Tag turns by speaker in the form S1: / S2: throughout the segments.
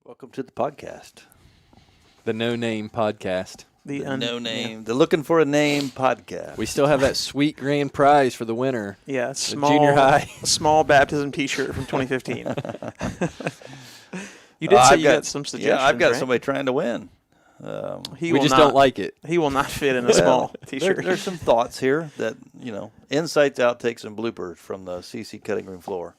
S1: Welcome to the podcast.
S2: The No Name Podcast.
S1: No Name. The Looking for a Name podcast.
S2: We still have that sweet grand prize for the winner.
S3: Yeah,
S2: The
S3: small
S2: junior high.
S3: a small baptism T-shirt from 2015. You did say you got some suggestions.
S1: Yeah, I've got
S3: right?
S1: somebody trying to win.
S3: He
S2: We
S3: will
S2: just
S3: not,
S2: don't like it.
S3: He will not fit in a small T-shirt.
S1: There's some thoughts here that, insights, outtakes, and bloopers from the CC cutting room floor.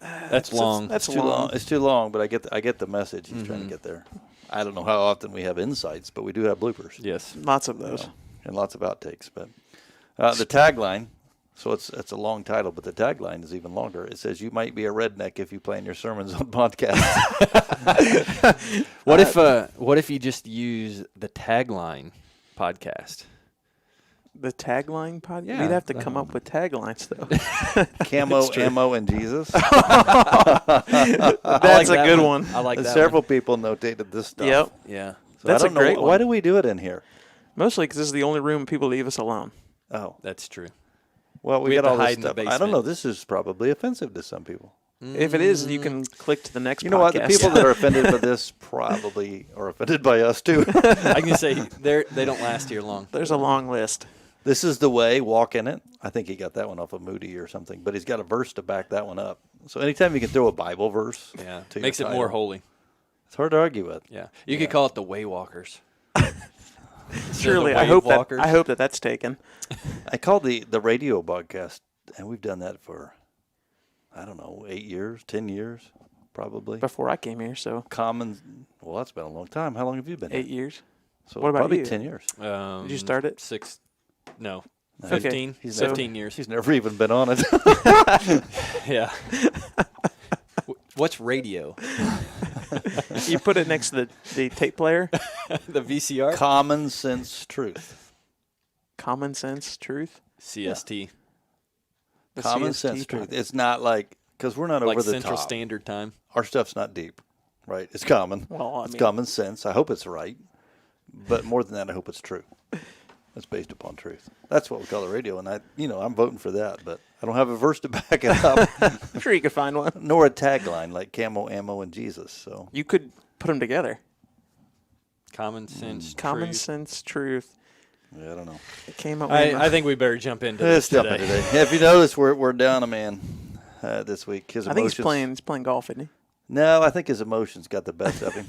S2: That's long.
S3: That's
S1: Too long.
S3: long.
S1: It's too long, but I get the message he's trying to get there. I don't know how often we have insights, but we do have bloopers.
S2: Yes.
S3: Lots of those.
S1: And lots of outtakes. But the tagline, so it's a long title, but the tagline is even longer. It says, "You might be a redneck if you plan your sermons on podcasts."
S2: What if you just use the tagline podcast?
S3: The tagline pod.
S2: Yeah,
S3: We'd have to come up with taglines though.
S1: Camo, ammo, and Jesus.
S3: That's
S2: like
S3: a
S2: that
S3: good one.
S2: I like that.
S1: Several people notated this stuff.
S3: Yep.
S2: Yeah.
S1: So
S3: That's
S1: I
S3: a
S1: don't know,
S3: great
S1: Why
S3: one.
S1: do we do it in here?
S3: Mostly because this is the only room people leave us alone.
S1: Oh,
S2: That's true.
S1: well, we
S2: We
S1: got
S2: have
S1: all
S2: to
S1: this
S2: hide in the
S1: stuff. I don't know.
S2: basement.
S1: This is probably offensive to some people.
S3: If it is, you can click to the next.
S1: You know what? The
S3: podcast.
S1: people that are offended by this probably are offended by us too.
S2: I can say they don't last here long.
S3: There's a long list.
S1: This is the way. Walk in it. I think he got that one off of Moody or something, but he's got a verse to back that one up. So anytime you can throw a Bible verse,
S2: Yeah.
S1: to your
S2: Makes it
S1: title,
S2: more holy.
S1: It's hard to argue with.
S2: Yeah. You could call it the Waywalkers.
S3: Surely,
S2: the
S3: I hope that
S2: Wavewalkers.
S3: that's taken.
S1: I called the radio podcast, and we've done that for, I don't know, 8 years, 10 years, probably.
S3: Before I came here, so
S1: Common. Well, that's been a long time. How long have you been?
S3: 8
S1: here?
S3: years.
S1: So
S3: What about
S1: probably
S3: you?
S1: 10 years.
S3: Did you start it?
S2: 15?
S1: He's
S2: 15 years.
S1: He's never even been on it.
S2: Yeah. What's radio?
S3: You put it next to the tape player.
S2: The VCR?
S1: Common sense truth.
S3: Common sense truth.
S2: CST.
S3: The
S1: Common
S3: CST
S1: sense truth.
S3: podcast.
S1: It's not like, because we're not
S2: Like
S1: over the
S2: Central
S1: top.
S2: Standard Time.
S1: Our stuff's not deep, right? It's common.
S3: Well, I
S1: it's
S3: mean-
S1: common sense. I hope it's right. But more than that, I hope it's true. It's based upon truth. That's what we call the radio, and I'm voting for that, but I don't have a verse to back it up,
S3: I'm sure you could find one.
S1: nor a tagline like camo, ammo, and Jesus. So
S3: You could put them together.
S2: Common sense.
S3: Common
S2: truth.
S3: sense truth.
S1: yeah, I don't know.
S3: It came up. with
S2: I think we better jump into
S1: Let's
S2: this
S1: jump
S2: today.
S1: into today. Yeah, if you notice, we're down a man this week. His
S3: I think
S1: emotions.
S3: he's playing golf, isn't he?
S1: No, I think his emotions got the best of him.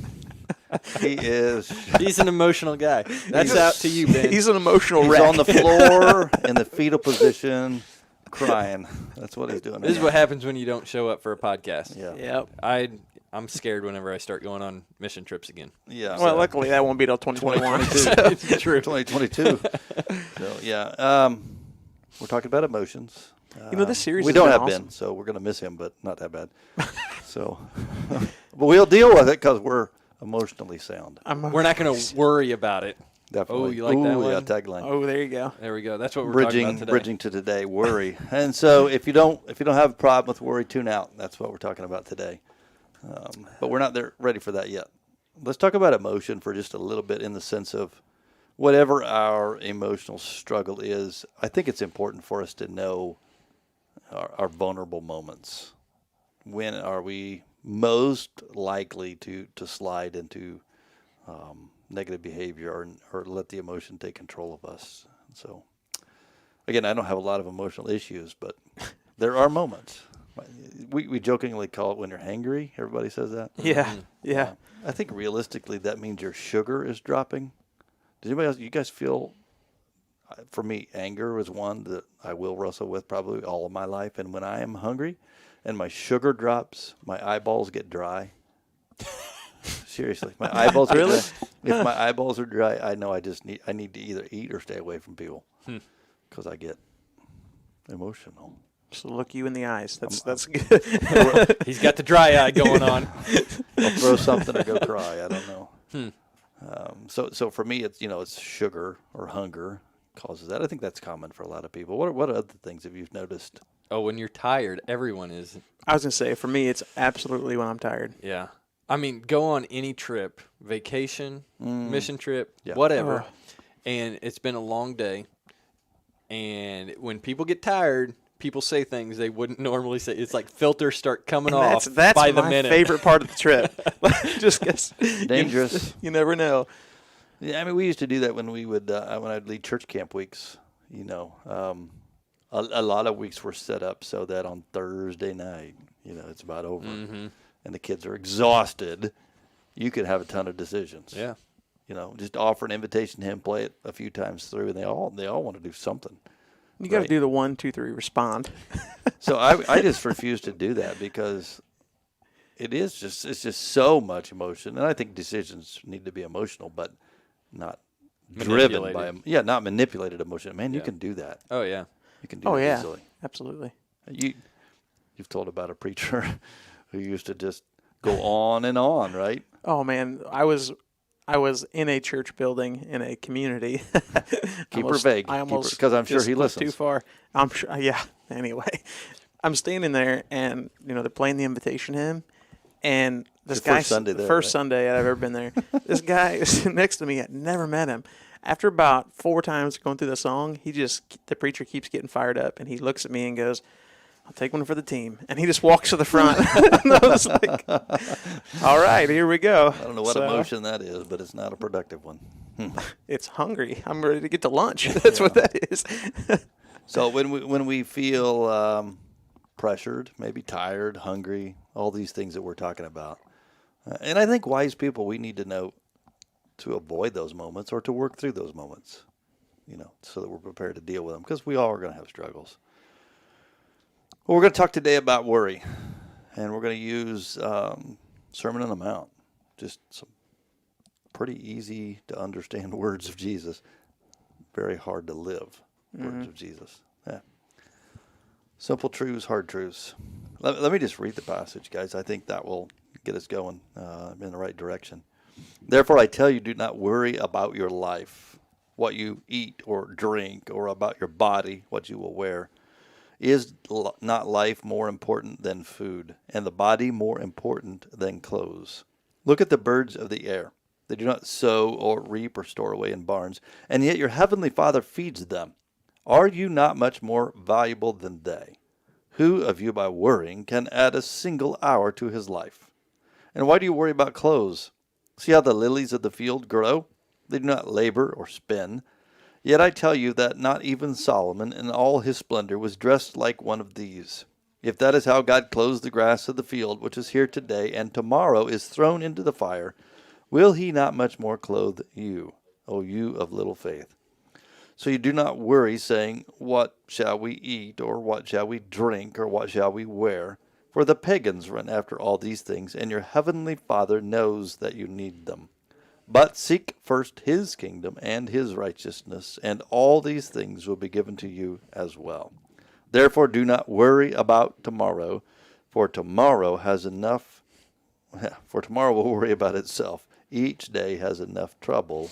S1: He is.
S2: He's an emotional guy. That's out to you, Ben.
S3: He's an emotional
S1: He's
S3: wreck.
S1: on the floor in the fetal position, crying. That's what he's doing.
S2: This is what happens when you don't show up for a podcast.
S1: Yeah.
S3: Yep.
S2: I'm scared whenever I start going on mission trips again.
S1: Yeah.
S3: Well, luckily that won't be till 2021.
S1: 2022.
S2: It's true.
S1: 2022. So yeah, we're talking about emotions.
S3: This series
S1: we
S3: has
S1: don't
S3: been
S1: have
S3: awesome.
S1: Ben, so we're gonna miss him, but not that bad. So, but we'll deal with it because we're emotionally sound.
S2: We're not going to worry about it.
S1: Definitely.
S2: Oh, you like that
S1: Yeah,
S2: one?
S1: tagline.
S3: Oh, there you go.
S2: There we go. That's what we're talking about today.
S1: Bridging to today, worry. And so if you don't have a problem with worry, tune out. That's what we're talking about today. But we're not there ready for that yet. Let's talk about emotion for just a little bit in the sense of whatever our emotional struggle is. I think it's important for us to know our vulnerable moments. When are we most likely to slide into negative behavior or let the emotion take control of us? So, again, I don't have a lot of emotional issues, but there are moments. We jokingly call it when you're hangry. Everybody says that.
S3: Yeah. Yeah.
S1: I think realistically that means your sugar is dropping. Does anybody else? You guys feel? For me, anger is one that I will wrestle with probably all of my life. And when I am hungry, and my sugar drops, my eyeballs get dry. Seriously, my eyeballs get
S3: Really?
S1: dry. If my eyeballs are dry, I know I need to either eat or stay away from people because I get emotional.
S3: Just look you in the eyes. That's good.
S2: He's got the dry eye going on.
S1: I'll throw something or go cry. I don't know. So for me, it's sugar or hunger causes that. I think that's common for a lot of people. What other things have you noticed?
S2: Oh, when you're tired, everyone is.
S3: I was gonna say for me, it's absolutely when I'm tired.
S2: Yeah. I mean, go on any trip, vacation, mission trip,
S1: Yeah.
S2: whatever,
S3: Ugh.
S2: and it's been a long day. And when people get tired, people say things they wouldn't normally say. It's like filters start coming
S3: And
S2: off
S3: that's
S2: by the
S3: my
S2: minute.
S3: favorite part of the trip. Just 'cause
S1: Dangerous.
S3: You never know.
S1: Yeah, I mean, we used to do that when we would when I'd lead church camp weeks. You know, a lot of weeks were set up so that on Thursday night, you know, it's about over, and the kids are exhausted. You could have a ton of decisions.
S2: Yeah.
S1: You know, just offer an invitation to him, play it a few times through, and they all want to do something.
S3: You got to
S1: Right.
S3: do the 1, 2, 3 respond.
S1: So I just refuse to do that because it's just so much emotion, and I think decisions need to be emotional, but not driven by not manipulated emotion. Man, you
S2: Yeah.
S1: can do that.
S2: Oh yeah.
S1: You can do
S3: Oh
S1: it
S3: yeah,
S1: easily.
S3: absolutely.
S1: You've told about a preacher who used to just go on and on, right?
S3: Oh man, I was in a church building in a community.
S1: Keep her vague,
S3: I almost
S1: because I'm sure
S3: just
S1: he
S3: went too
S1: listens.
S3: far. I'm sure. Yeah. Anyway, I'm standing there, and they're playing the invitation hymn, and this
S1: Your
S3: guy,
S1: first Sunday there,
S3: first
S1: right?
S3: Sunday I've ever been there. This guy is next to me. I'd never met him. After about 4 times going through the song, the preacher keeps getting fired up, and he looks at me and goes, "I'll take one for the team," and he just walks to the front. And I was like, "All right, here we go."
S1: I don't know what
S3: So,
S1: emotion that is, but it's not a productive one.
S3: It's hungry. I'm ready to get to lunch. That's what that is.
S1: So when we feel pressured, maybe tired, hungry, all these things that we're talking about, and I think wise people, we need to know to avoid those moments or to work through those moments, so that we're prepared to deal with them, because we all are going to have struggles. Well, we're going to talk today about worry, and we're going to use Sermon on the Mount, just some pretty easy to understand words of Jesus, very hard to live words of Jesus. Yeah. Simple truths, hard truths. Let me just read the passage, guys. I think that will get us going in the right direction. Therefore, I tell you, do not worry about your life, what you eat or drink, or about your body, what you will wear. Is not life more important than food, and the body more important than clothes? Look at the birds of the air. They do not sow or reap or store away in barns, and yet your heavenly Father feeds them. Are you not much more valuable than they? Who of you by worrying can add a single hour to his life? And why do you worry about clothes? See how the lilies of the field grow? They do not labor or spin. Yet I tell you that not even Solomon in all his splendor was dressed like one of these. If that is how God clothes the grass of the field, which is here today and tomorrow is thrown into the fire, will he not much more clothe you, O you of little faith? So you do not worry, saying, what shall we eat, or what shall we drink, or what shall we wear? For the pagans run after all these things, and your heavenly Father knows that you need them. But seek first his kingdom and his righteousness, and all these things will be given to you as well. Therefore do not worry about tomorrow, for tomorrow will worry about itself. Each day has enough trouble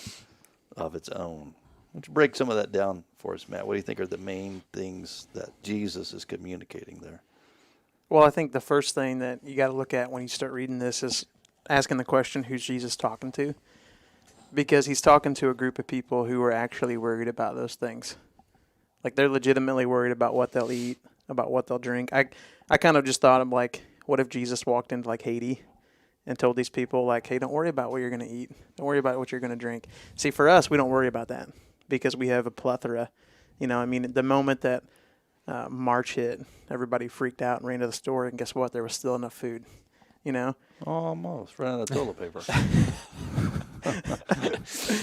S1: of its own. Why don't you break some of that down for us, Matt? What do you think are the main things that Jesus is communicating there?
S3: Well, I think the first thing that you got to look at when you start reading this is asking the question, who's Jesus talking to? Because he's talking to a group of people who are actually worried about those things. Like, they're legitimately worried about what they'll eat, about what they'll drink. I kind of just thought of, like, what if Jesus walked into, like, Haiti and told these people, like, hey, don't worry about what you're going to eat. Don't worry about what you're going to drink. See, for us, we don't worry about that because we have a plethora. The moment that March hit, everybody freaked out and ran to the store, and guess what? There was still enough food,
S1: Almost. Ran out of toilet paper.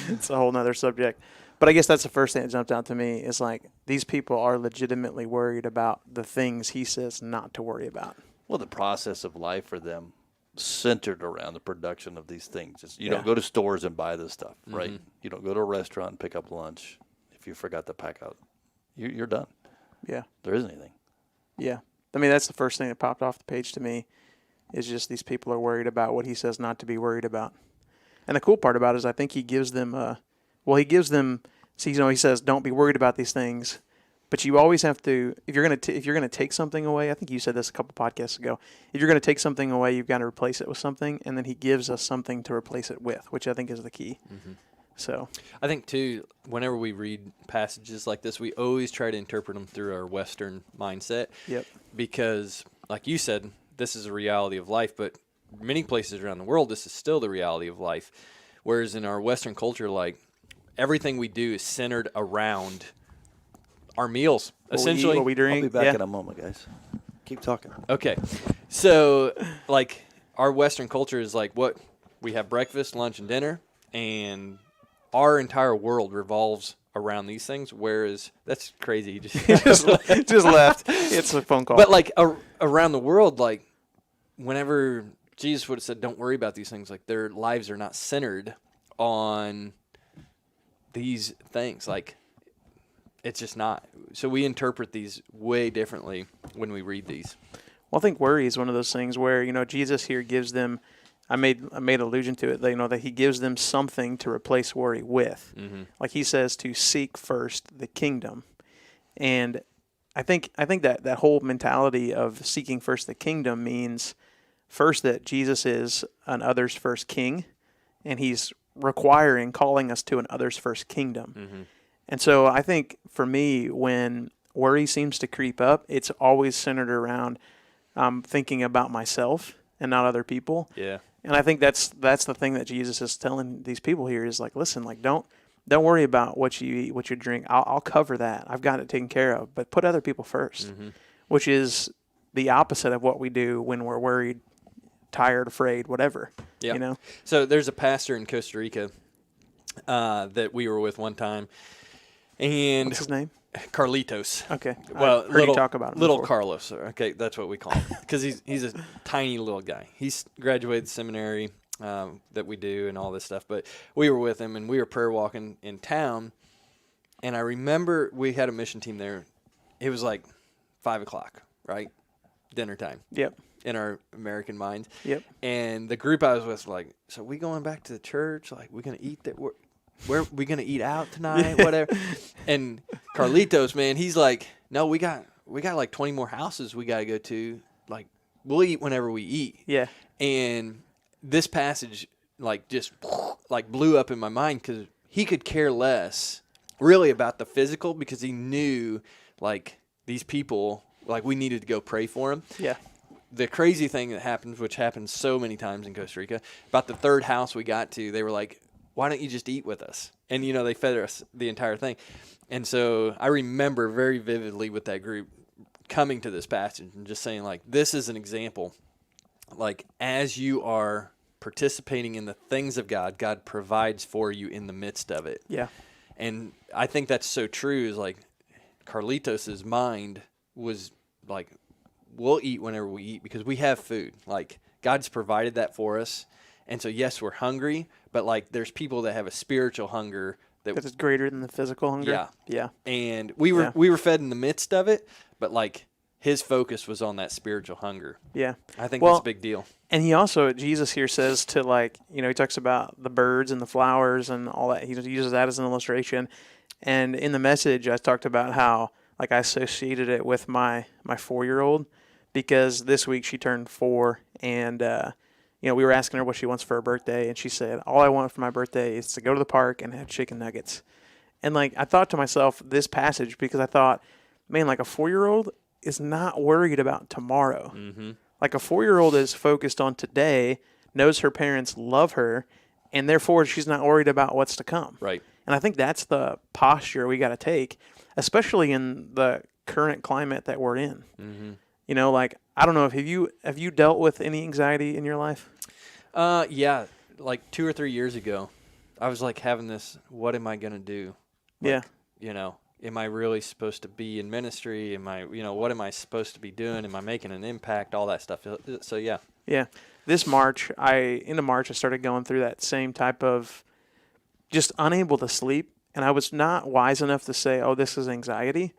S3: It's a whole nother subject. But I guess that's the first thing that jumped out to me is, like, these people are legitimately worried about the things he says not to worry about.
S1: Well, the process of life for them centered around the production of these things. You
S3: Yeah.
S1: don't go to stores and buy this stuff, right? You don't go to a restaurant and pick up lunch if you forgot to pack out. You're done.
S3: Yeah.
S1: There isn't anything.
S3: Yeah. That's the first thing that popped off the page to me is just these people are worried about what he says not to be worried about. And the cool part about it is I think he gives them, he says, don't be worried about these things. But you always have to, if you're going to take something away, I think you said this a couple podcasts ago, if you're going to take something away, you've got to replace it with something. And then he gives us something to replace it with, which I think is the key. So
S2: I think too, whenever we read passages like this, we always try to interpret them through our Western mindset.
S3: Yep.
S2: Because, like you said, this is a reality of life, but many places around the world, this is still the reality of life. Whereas in our Western culture, like, everything we do is centered around our meals, essentially.
S3: what we
S1: I'll
S3: drink.
S1: be back
S3: yeah.
S1: in a moment, guys. Keep talking.
S2: Okay. So, like, our Western culture is like what we have breakfast, lunch, and dinner, and our entire world revolves around these things. Whereas that's crazy.
S3: just left. It's a phone call.
S2: But like around the world, like whenever Jesus would have said, "Don't worry about these things," like their lives are not centered on these things. Like it's just not. So we interpret these way differently when we read these.
S3: Well, I think worry is one of those things where, Jesus here gives them, I made allusion to it, that he gives them something to replace worry with.
S2: Mm-hmm.
S3: Like he says to seek first the kingdom. And I think that whole mentality of seeking first the kingdom means first that Jesus is an others first king, and he's calling us to an others first kingdom.
S2: Mm-hmm.
S3: And so I think for me, when worry seems to creep up, it's always centered around thinking about myself and not other people.
S2: Yeah.
S3: And I think that's the thing that Jesus is telling these people here is like, listen, like don't worry about what you eat, what you drink. I'll cover that. I've got it taken care of. But put other people first,
S2: Mm-hmm.
S3: which is the opposite of what we do when we're worried, tired, afraid, whatever.
S2: Yeah. So there's a pastor in Costa Rica that we were with one time, and
S3: What's his name?
S2: Carlitos.
S3: Okay.
S2: Well,
S3: I've heard you talk about him
S2: little
S3: before.
S2: Carlos. Okay, that's what we call him because he's a tiny little guy. He's graduated seminary that we do and all this stuff. But we were with him and we were prayer walking in town, and I remember we had a mission team there. It was like 5:00, right? Dinner time.
S3: Yep.
S2: In our American minds.
S3: Yep.
S2: And the group I was with was like, so we going back to the church? Like, we gonna eat that? Where we gonna eat out tonight? Whatever. And Carlitos, man, he's like, no, we got like 20 more houses we gotta go to. Like, we'll eat whenever we eat.
S3: Yeah.
S2: And this passage, like, just like blew up in my mind because he could care less really about the physical because he knew like these people, like we needed to go pray for them.
S3: Yeah.
S2: The crazy thing that happens, which happens so many times in Costa Rica, about the third house we got to, they were like, why don't you just eat with us? And, they fed us the entire thing. And so I remember very vividly with that group coming to this passage and just saying, like, this is an example. Like, as you are participating in the things of God, God provides for you in the midst of it.
S3: Yeah.
S2: And I think that's so true is, like, Carlitos's mind was, like, we'll eat whenever we eat because we have food. Like, God's provided that for us. And so, yes, we're hungry, but, like, there's people that have a spiritual hunger
S3: That is greater than the physical hunger.
S2: Yeah.
S3: Yeah.
S2: And we were fed in the midst of it, but, like, his focus was on that spiritual hunger.
S3: Yeah.
S2: I think
S3: Well,
S2: that's a big deal.
S3: And he also, Jesus here says to, like, he talks about the birds and the flowers and all that. He uses that as an illustration. And in the message, I talked about how, like, I associated it with my 4-year-old because this week she turned 4 and, we were asking her what she wants for her birthday, and she said, all I want for my birthday is to go to the park and have chicken nuggets. And, like, I thought to myself this passage because I thought, man, like, a 4-year-old is not worried about tomorrow.
S2: Mm-hmm.
S3: Like, a 4-year-old is focused on today, knows her parents love her, and therefore she's not worried about what's to come.
S2: Right.
S3: And I think that's the posture we got to take, especially in the current climate that we're in.
S2: Mm-hmm.
S3: Like, I don't know, have you dealt with any anxiety in your life?
S2: Yeah, like 2 or 3 years ago, I was like having this, what am I going to do? Like,
S3: Yeah.
S2: Am I really supposed to be in ministry? Am I, what am I supposed to be doing? Am I making an impact? All that stuff. So, yeah.
S3: Yeah. This March, I started going through that same type of just unable to sleep. And I was not wise enough to say, oh, this is anxiety.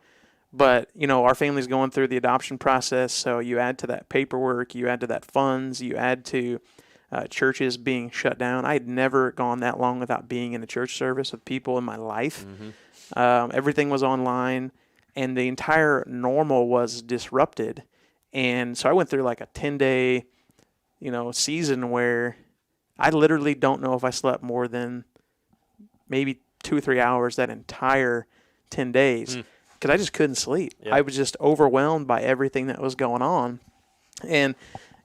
S3: But, our family's going through the adoption process. So you add to that paperwork, you add to that funds, you add to churches being shut down. I had never gone that long without being in a church service with people in my life.
S2: Mm-hmm.
S3: Everything was online, and the entire normal was disrupted. And so I went through like a 10-day, season where I literally don't know if I slept more than maybe 2 or 3 hours that entire 10 days because I just couldn't sleep.
S2: Yeah.
S3: I was just overwhelmed by everything that was going on. And,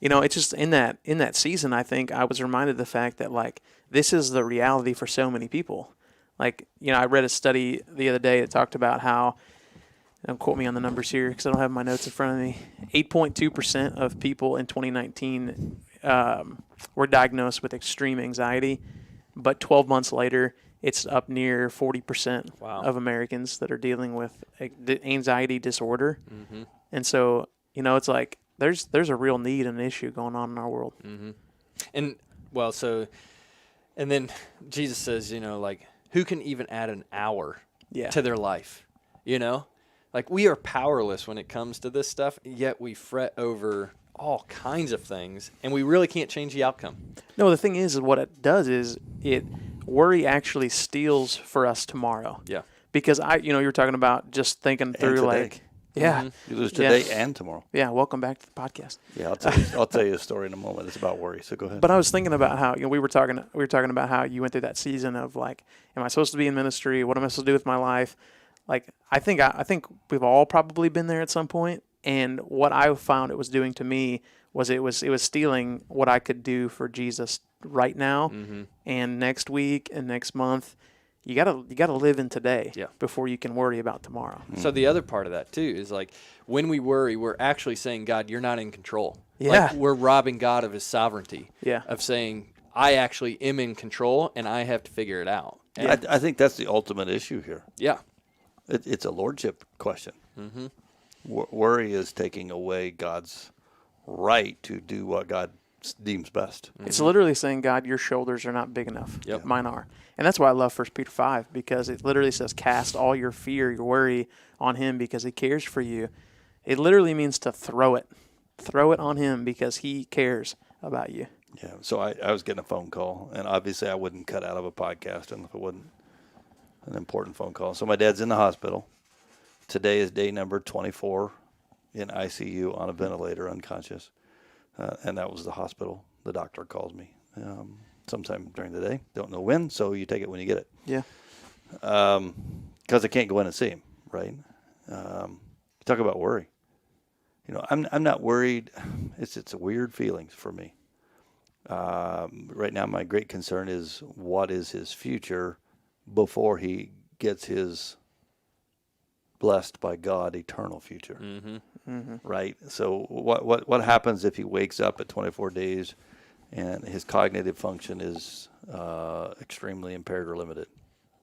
S3: it's just in that season, I think I was reminded of the fact that, like, this is the reality for so many people. Like, I read a study the other day that talked about how, don't quote me on the numbers here because I don't have my notes in front of me, 8.2% of people in 2019 were diagnosed with extreme anxiety, but 12 months later, it's up near 40% of Americans that are dealing with anxiety disorder.
S2: Mm-hmm.
S3: And so, it's like there's a real need and issue going on in our world.
S2: Mm-hmm. And, and then Jesus says, like, who can even add an hour to their life? Like, we are powerless when it comes to this stuff, yet we fret over all kinds of things, and we really can't change the outcome.
S3: No, the thing is what it does is worry actually steals for us tomorrow.
S2: Yeah.
S3: Because you were talking about just thinking through,
S1: today.
S3: like, yeah.
S2: Mm-hmm.
S1: You lose today and tomorrow.
S3: Yeah, welcome back to the podcast.
S1: Yeah, I'll tell you a story in a moment. It's about worry, so go ahead.
S3: But I was thinking about how we were talking about how you went through that season of, like, am I supposed to be in ministry? What am I supposed to do with my life? Like, I think we've all probably been there at some point. And what I found it was doing to me was it was stealing what I could do for Jesus right now and next week and next month. You gotta live in today before you can worry about tomorrow.
S2: So the other part of that too is, like, when we worry, we're actually saying, God, you're not in control.
S3: Yeah.
S2: Like, we're robbing God of his sovereignty.
S3: Yeah.
S2: Of saying, I actually am in control and I have to figure it out. And
S1: I think that's the ultimate issue here.
S2: yeah.
S1: It's a lordship question.
S2: Mm-hmm.
S1: Worry is taking away God's right to do what God deems best.
S3: It's literally saying, God, your shoulders are not big enough.
S2: Yep.
S3: Mine are. And that's why I love 1 Peter 5, because it literally says, cast all your fear, your worry on him because he cares for you. It literally means to throw it. Throw it on him because he cares about you.
S1: Yeah. So I was getting a phone call, and obviously I wouldn't cut out of a podcast if it wasn't an important phone call. So my dad's in the hospital. Today is day number 24 in ICU on a ventilator, unconscious. And that was the hospital. The doctor calls me sometime during the day. Don't know when, so you take it when you get it.
S3: Yeah.
S1: Because I can't go in and see him, right? Talk about worry. I'm not worried. It's a weird feeling for me. Right now, my great concern is what is his future before he gets his blessed by God eternal future.
S2: Mm-hmm.
S3: Mm-hmm.
S1: Right? So what happens if he wakes up at 24 days and his cognitive function is extremely impaired or limited?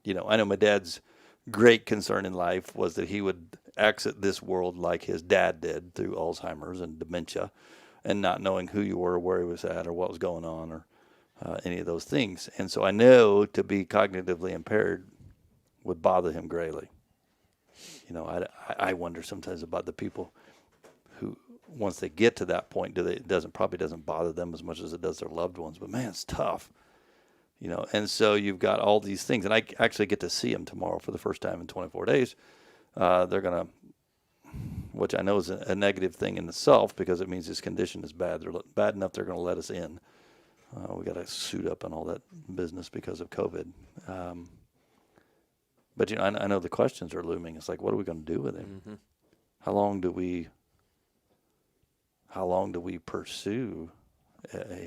S1: I know my dad's great concern in life was that he would exit this world like his dad did, through Alzheimer's and dementia, and not knowing who you were, where he was at, or what was going on, or any of those things. And so I know to be cognitively impaired would bother him greatly. I wonder sometimes about the people who, once they get to that point, probably doesn't bother them as much as it does their loved ones. But man, it's tough. And so you've got all these things, and I actually get to see him tomorrow for the first time in 24 days. They're gonna, which I know is a negative thing in itself because it means his condition is bad. They're bad enough they're going to let us in. We got to suit up and all that business because of COVID. But I know the questions are looming. It's like, what are we going to do with him?
S2: Mm-hmm.
S1: How long do pursue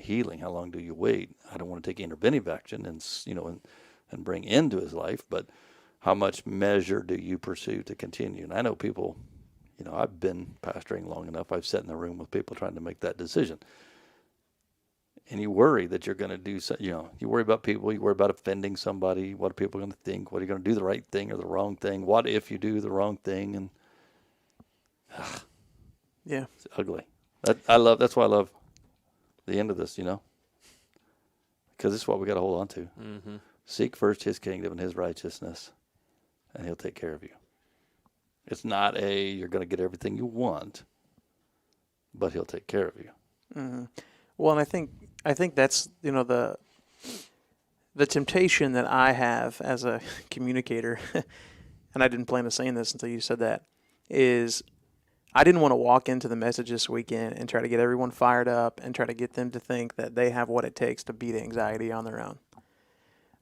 S1: healing? How long do you wait? I don't want to take interventive action and bring into his life, but how much measure do you pursue to continue? And I know people, I've been pastoring long enough. I've sat in the room with people trying to make that decision. And you worry that you're going to do so, you worry about people, you worry about offending somebody. What are people going to think? What are you going to do, the right thing or the wrong thing? What if you do the wrong thing? And
S3: Yeah.
S1: it's ugly. That's why I love the end of this, because it's what we got to hold on to.
S2: Mm-hmm.
S1: Seek first his kingdom and his righteousness, and he'll take care of you. It's not you're going to get everything you want, but he'll take care of you.
S3: Mm-hmm. Well, and I think that's the temptation that I have as a communicator, and I didn't plan on saying this until you said that, is I didn't want to walk into the message this weekend and try to get everyone fired up and try to get them to think that they have what it takes to beat anxiety on their own.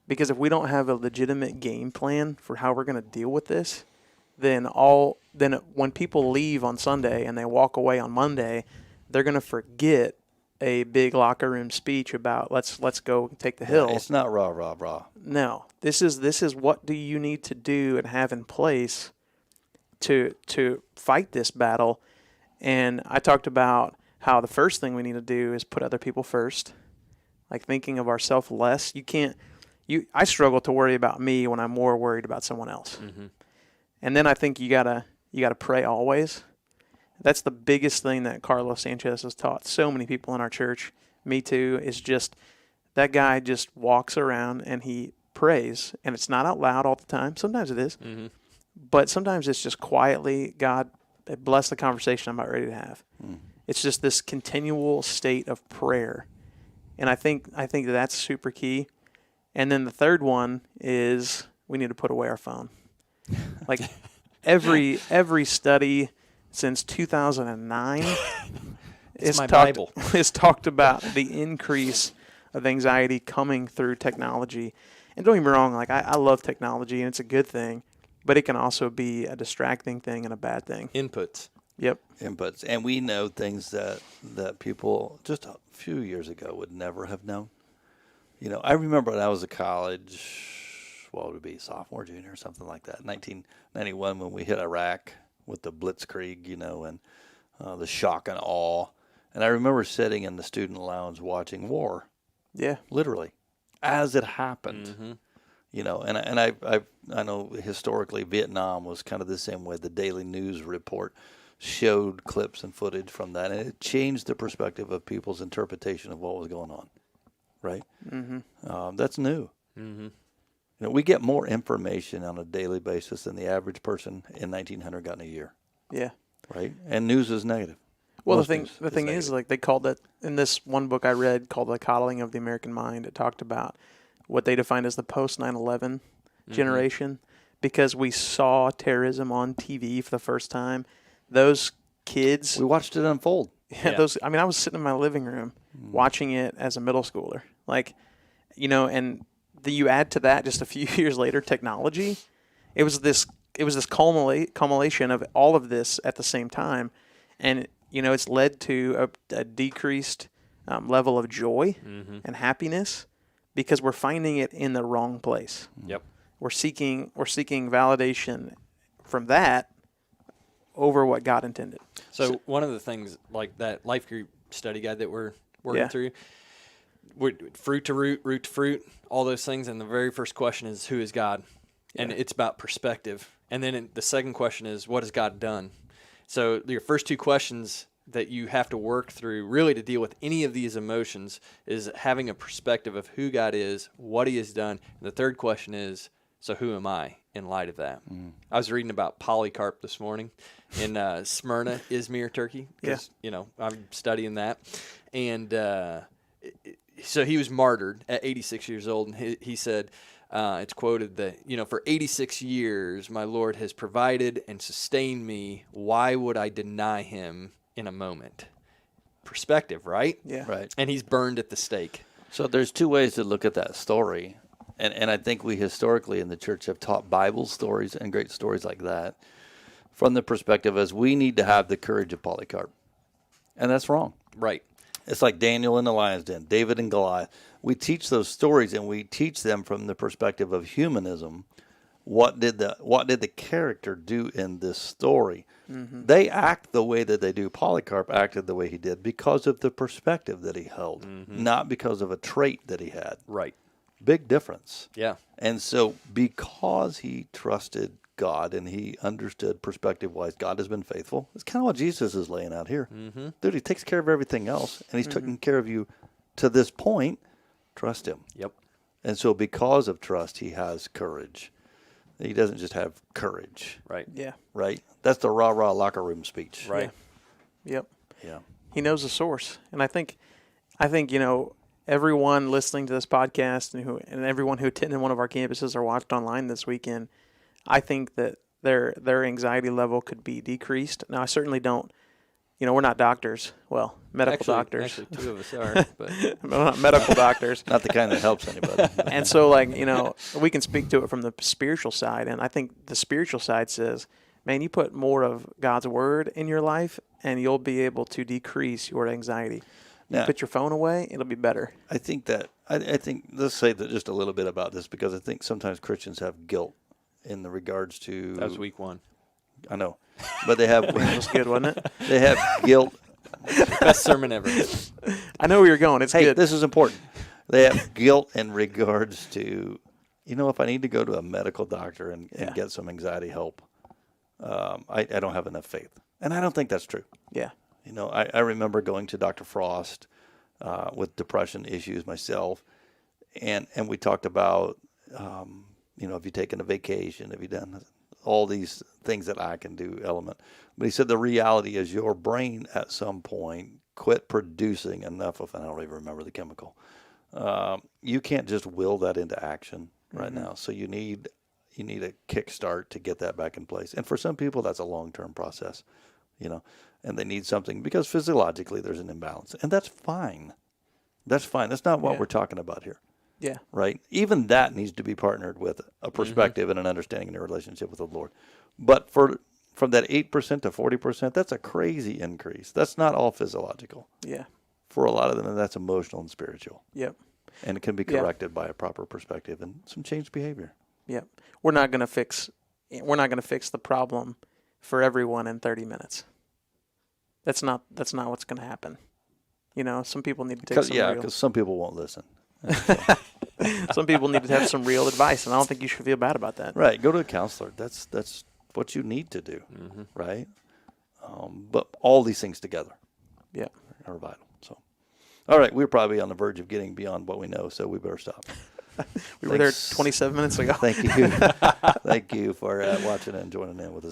S3: Because if we don't have a legitimate game plan for how we're going to deal with this, then when people leave on Sunday and they walk away on Monday, they're going to forget a big locker room speech about let's go take the hill.
S1: It's not rah, rah, rah.
S3: No, this is what do you need to do and have in place to fight this battle. And I talked about how the first thing we need to do is put other people first, like thinking of ourselves less. I struggle to worry about me when I'm more worried about someone else.
S2: Mm-hmm.
S3: And then I think you gotta pray always. That's the biggest thing that Carlos Sanchez has taught so many people in our church. Me too. Is just that guy just walks around and he prays, and it's not out loud all the time. Sometimes it is,
S2: Mm-hmm.
S3: but sometimes it's just quietly. God, bless the conversation I'm about ready to have. It's just this continual state of prayer, and I think that's super key. And then the third one is we need to put away our phone. Like every study since 2009
S2: It's my Bible.
S3: has talked about the increase of anxiety coming through technology. And don't get me wrong, like I love technology and it's a good thing, but it can also be a distracting thing and a bad thing.
S2: Inputs.
S3: Yep.
S1: Inputs. And we know things that people just a few years ago would never have known. You know, I remember when I was at college, what would it be, sophomore, junior, something like that, 1991 when we hit Iraq with the Blitzkrieg, you know, and the shock and awe. And I remember sitting in the student lounge watching war.
S3: Yeah.
S1: Literally, as it happened.
S2: Mm-hmm.
S1: You know, and I know historically Vietnam was kind of the same way. The Daily News report showed clips and footage from that, and it changed the perspective of people's interpretation of what was going on. Right?
S3: Mm-hmm.
S1: That's new.
S2: Mm-hmm.
S1: You know, we get more information on a daily basis than the average person in 1900 got in a year.
S3: Yeah.
S1: Right? And news is negative.
S3: Well,
S1: Most
S3: the
S1: news
S3: thing is,
S1: negative.
S3: like they called it in this one book I read called The Coddling of the American Mind. It talked about what they defined as the post 9/11 generation, because we saw terrorism on TV for the first time. Those kids,
S1: We watched it unfold.
S2: Yeah.
S3: I was sitting in my living room watching it as a middle schooler, like, you know, and you add to that just a few years later, technology. It was this culmination of all of this at the same time, and you know, it's led to a decreased level of joy and happiness because we're finding it in the wrong place.
S2: Yep.
S3: We're seeking validation from that over what God intended.
S2: So one of the things, like that life group study guide that we're working
S3: Yeah.
S2: through, fruit to root, root to fruit, all those things. And the very first question is, who is God? And it's about perspective. And then the second question is, what has God done? So your first two questions that you have to work through really to deal with any of these emotions is having a perspective of who God is, what he has done. And the third question is, so who am I in light of that? I was reading about Polycarp this morning in Smyrna, Izmir, Turkey, because, you know, I'm studying that. And so he was martyred at 86 years old, and he said, it's quoted that, you know, for 86 years, my Lord has provided and sustained me. Why would I deny him in a moment? Perspective, right?
S3: Yeah.
S1: Right.
S2: And he's burned at the stake.
S1: So there's two ways to look at that story. And I think we historically in the church have taught Bible stories and great stories like that from the perspective as we need to have the courage of Polycarp. And that's wrong.
S2: Right.
S1: It's like Daniel in the lion's den, David and Goliath. We teach those stories and we teach them from the perspective of humanism. What did the character do in this story? Mm-hmm. They act the way that they do. Polycarp acted the way he did because of the perspective that he held, not because of a trait that he had.
S2: Right.
S1: Big difference.
S2: Yeah.
S1: And so because he trusted God and he understood perspective-wise, God has been faithful. It's kind of what Jesus is laying out here. Mm-hmm. Dude, he takes care of everything else, and he's taking care of you to this point. Trust him.
S2: Yep.
S1: And so because of trust, he has courage. He doesn't just have courage,
S2: Right.
S3: Yeah.
S1: right? That's the rah-rah locker room speech.
S2: Right.
S3: Yep.
S1: Yeah.
S3: He knows the source, and I think you know, everyone listening to this podcast and everyone who attended one of our campuses or watched online this weekend, I think that their anxiety level could be decreased. Now, I certainly don't we're not doctors. Well, medical doctors.
S2: Actually, two of us are. But
S3: We're not medical doctors.
S1: Not the kind that helps anybody.
S3: And so, like, we can speak to it from the spiritual side. And I think the spiritual side says, man, you put more of God's word in your life and you'll be able to decrease your anxiety. You
S1: Now,
S3: put your phone away, it'll be better.
S1: I think that I think let's say that just a little bit about this, because I think sometimes Christians have guilt in the regards to.
S2: that was week 1.
S1: I know, but they have
S3: That was good, wasn't it?
S1: they have guilt.
S2: Best sermon ever.
S3: I know where you're going. It's
S1: Hey,
S3: good.
S1: this is important. They have guilt in regards to, if I need to go to a medical doctor and get some anxiety help, I don't have enough faith, and I don't think that's true.
S3: Yeah.
S1: I remember going to Dr. Frost with depression issues myself, and we talked about, have you taken a vacation? Have you done all these things that I can do element? But he said the reality is your brain at some point quit producing enough of, and I don't even remember the chemical. You can't just will that into action right now. So you need a kickstart to get that back in place. And for some people, that's a long-term process, and they need something because physiologically there's an imbalance, and that's fine. That's fine. That's not what we're talking about here.
S3: Yeah.
S1: Right? Even that needs to be partnered with a perspective and an understanding in your relationship with the Lord. But from that 8% to 40%, that's a crazy increase. That's not all physiological.
S3: Yeah.
S1: For a lot of them, that's emotional and spiritual.
S3: Yep.
S1: And it can be corrected by a proper perspective and some changed behavior.
S3: Yep. We're not going to fix the problem for everyone in 30 minutes. That's not what's going to happen. Some people need to take some real.
S1: Because some people won't listen.
S3: Some people need to have some real advice, and I don't think you should feel bad about that.
S1: Right. Go to a counselor. That's what you need to do. Right. But all these things together, are vital. So, all right, we're probably on the verge of getting beyond what we know, so we better stop.
S3: We were there 27 minutes ago.
S1: Thank you. Thank you for watching and joining in with us.